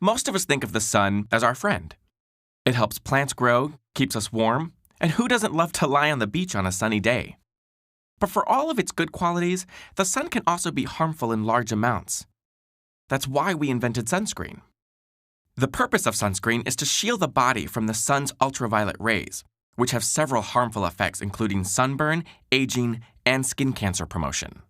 Most of us think of the sun as our friend. It helps plants grow, keeps us warm, and who doesn't love to lie on the beach on a sunny day? But for all of its good qualities, the sun can also be harmful in large amounts. That's why we invented sunscreen. The purpose of sunscreen is to shield the body from the sun's ultraviolet rays, which have several harmful effects including sunburn, aging, and skin cancer promotion.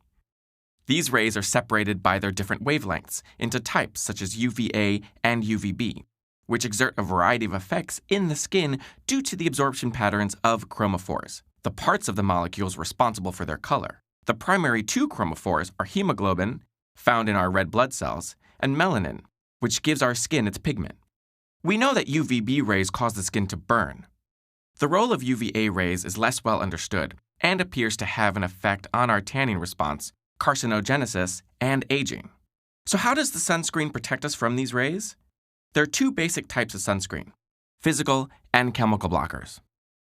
These rays are separated by their different wavelengths into types such as UVA and UVB, which exert a variety of effects in the skin due to the absorption patterns of chromophores, the parts of the molecules responsible for their color. The primary two chromophores are hemoglobin, found in our red blood cells, and melanin, which gives our skin its pigment. We know that UVB rays cause the skin to burn. The role of UVA rays is less well understood and appears to have an effect on our tanning response, carcinogenesis, and aging. So how does the sunscreen protect us from these rays? There are two basic types of sunscreen: physical and chemical blockers.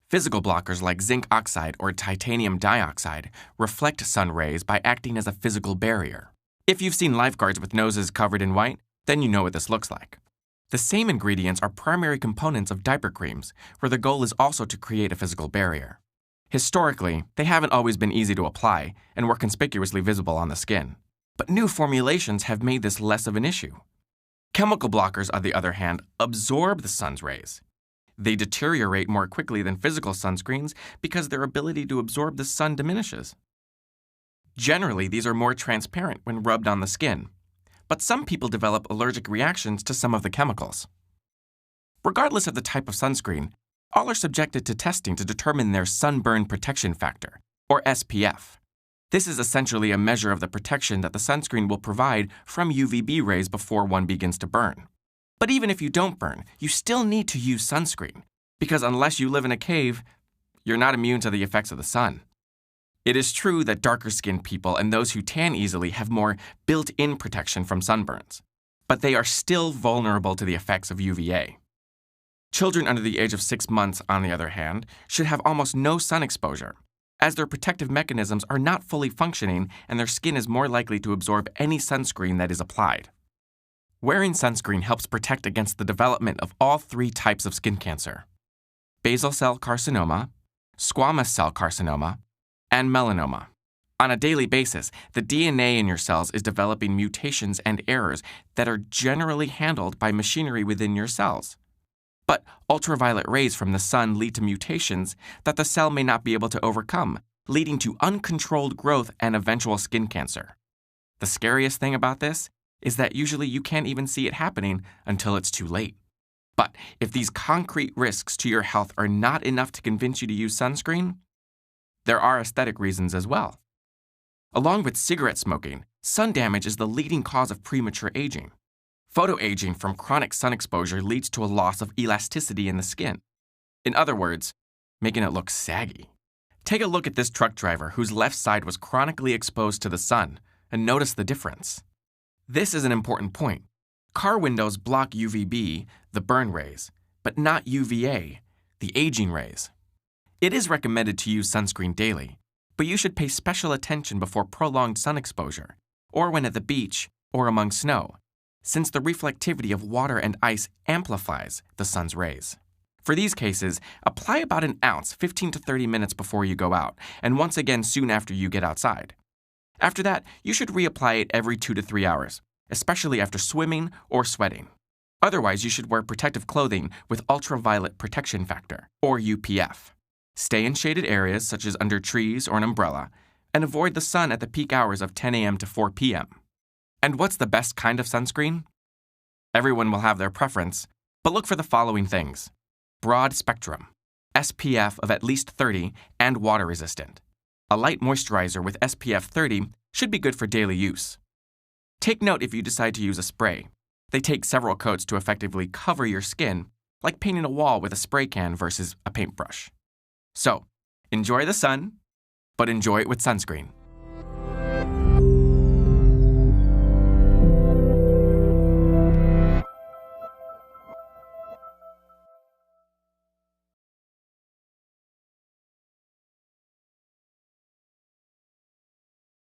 Physical blockers like zinc oxide or titanium dioxide reflect sun rays by acting as a physical barrier. If you've seen lifeguards with noses covered in white, then you know what this looks like. The same ingredients are primary components of diaper creams, where the goal is also to create a physical barrier. Historically, they haven't always been easy to apply and were conspicuously visible on the skin. But new formulations have made this less of an issue. Chemical blockers, on the other hand, absorb the sun's rays. They deteriorate more quickly than physical sunscreens because their ability to absorb the sun diminishes. Generally, these are more transparent when rubbed on the skin, but some people develop allergic reactions to some of the chemicals. Regardless of the type of sunscreen, all are subjected to testing to determine their sunburn protection factor, or SPF. This is essentially a measure of the protection that the sunscreen will provide from UVB rays before one begins to burn. But even if you don't burn, you still need to use sunscreen, because unless you live in a cave, you're not immune to the effects of the sun. It is true that darker-skinned people and those who tan easily have more built-in protection from sunburns, but they are still vulnerable to the effects of UVA. Children under the age of 6 months, on the other hand, should have almost no sun exposure, as their protective mechanisms are not fully functioning and their skin is more likely to absorb any sunscreen that is applied. Wearing sunscreen helps protect against the development of all three types of skin cancer: basal cell carcinoma, squamous cell carcinoma, and melanoma. On a daily basis, the DNA in your cells is developing mutations and errors that are generally handled by machinery within your cells. But ultraviolet rays from the sun lead to mutations that the cell may not be able to overcome, leading to uncontrolled growth and eventual skin cancer. The scariest thing about this is that usually you can't even see it happening until it's too late. But if these concrete risks to your health are not enough to convince you to use sunscreen, there are aesthetic reasons as well. Along with cigarette smoking, sun damage is the leading cause of premature aging. Photoaging from chronic sun exposure leads to a loss of elasticity in the skin. In other words, making it look saggy. Take a look at this truck driver whose left side was chronically exposed to the sun and notice the difference. This is an important point. Car windows block UVB, the burn rays, but not UVA, the aging rays. It is recommended to use sunscreen daily, but you should pay special attention before prolonged sun exposure, or when at the beach or among snow, since the reflectivity of water and ice amplifies the sun's rays. For these cases, apply about an ounce 15 to 30 minutes before you go out, and once again soon after you get outside. After that, you should reapply it every 2 to 3 hours, especially after swimming or sweating. Otherwise, you should wear protective clothing with ultraviolet protection factor, or UPF. Stay in shaded areas such as under trees or an umbrella, and avoid the sun at the peak hours of 10 a.m. to 4 p.m. And what's the best kind of sunscreen? Everyone will have their preference, but look for the following things: broad spectrum, SPF of at least 30, and water resistant. A light moisturizer with SPF 30 should be good for daily use. Take note if you decide to use a spray. They take several coats to effectively cover your skin, like painting a wall with a spray can versus a paintbrush. So, enjoy the sun, but enjoy it with sunscreen.